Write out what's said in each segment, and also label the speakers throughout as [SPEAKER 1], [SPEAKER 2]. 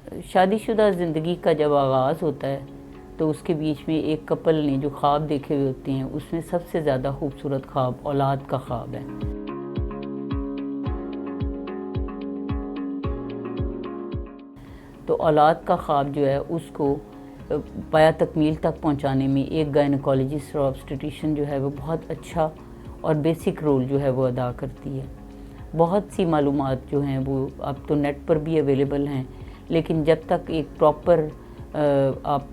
[SPEAKER 1] شادی شدہ زندگی کا جب آغاز ہوتا ہے تو اس کے بیچ میں ایک کپل نے جو خواب دیکھے ہوئے ہوتے ہیں اس میں سب سے زیادہ خوبصورت خواب اولاد کا خواب ہے۔ تو اولاد کا خواب جو ہے اس کو پایا تکمیل تک پہنچانے میں ایک گائنیکالوجسٹ اور آبسٹیٹیشین جو ہے وہ بہت اچھا اور بیسک رول جو ہے وہ ادا کرتی ہے۔ بہت سی معلومات جو ہیں وہ اب تو نیٹ پر بھی اویلیبل ہیں، لیکن جب تک ایک پراپر آپ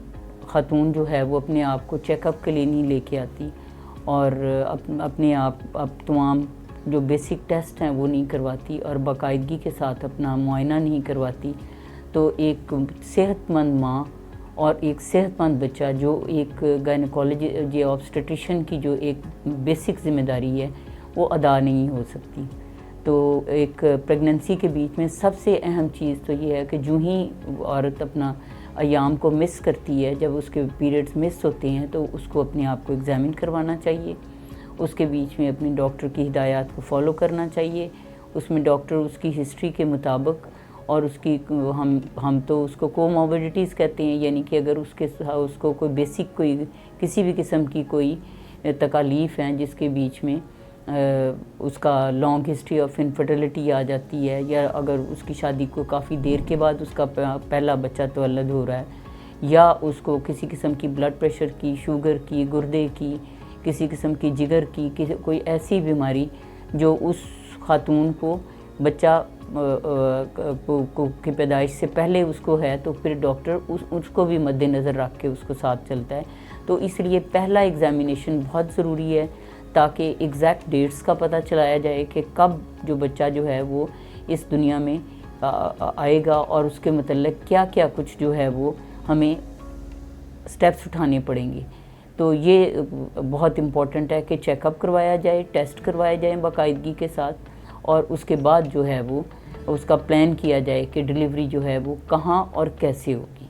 [SPEAKER 1] خاتون جو ہے وہ اپنے آپ کو چیک اپ کے لیے نہیں لے کے آتی اور اپنے آپ تمام جو بیسک ٹیسٹ ہیں وہ نہیں کرواتی اور باقاعدگی کے ساتھ اپنا معائنہ نہیں کرواتی، تو ایک صحت مند ماں اور ایک صحت مند بچہ جو ایک گائنیکالوجی آبسٹیٹیشین کی جو ایک بیسک ذمہ داری ہے وہ ادا نہیں ہو سکتی۔ تو ایک پریگننسی کے بیچ میں سب سے اہم چیز تو یہ ہے کہ جو ہی عورت اپنا ایام کو مس کرتی ہے، جب اس کے پیریڈز مس ہوتے ہیں تو اس کو اپنے آپ کو ایگزامن کروانا چاہیے، اس کے بیچ میں اپنے ڈاکٹر کی ہدایات کو فالو کرنا چاہیے، اس میں ڈاکٹر اس کی ہسٹری کے مطابق اور اس کی ہم تو اس کو کوموربیڈیٹیز کہتے ہیں، یعنی کہ اگر اس کو کوئی بیسک کوئی کسی بھی قسم کی کوئی تکالیف ہیں جس کے بیچ میں اس کا لانگ ہسٹری آف انفرٹیلٹی آ جاتی ہے، یا اگر اس کی شادی کو کافی دیر کے بعد اس کا پہلا بچہ تولد ہو رہا ہے، یا اس کو کسی قسم کی بلڈ پریشر کی، شوگر کی، گردے کی، کسی قسم کی جگر کی کوئی ایسی بیماری جو اس خاتون کو بچہ کی پیدائش سے پہلے اس کو ہے، تو پھر ڈاکٹر اس کو بھی مد نظر رکھ کے اس کو ساتھ چلتا ہے۔ تو اس لیے پہلا ایگزامینیشن بہت ضروری ہے تاکہ ایگزیکٹ ڈیٹس کا پتہ چلایا جائے کہ کب جو بچہ جو ہے وہ اس دنیا میں آئے گا اور اس کے متعلق کیا کیا کچھ جو ہے وہ ہمیں سٹیپس اٹھانے پڑیں گے۔ تو یہ بہت امپورٹنٹ ہے کہ چیک اپ کروایا جائے، ٹیسٹ کروائے جائیں باقاعدگی کے ساتھ، اور اس کے بعد جو ہے وہ اس کا پلان کیا جائے کہ ڈیلیوری جو ہے وہ کہاں اور کیسے ہوگی۔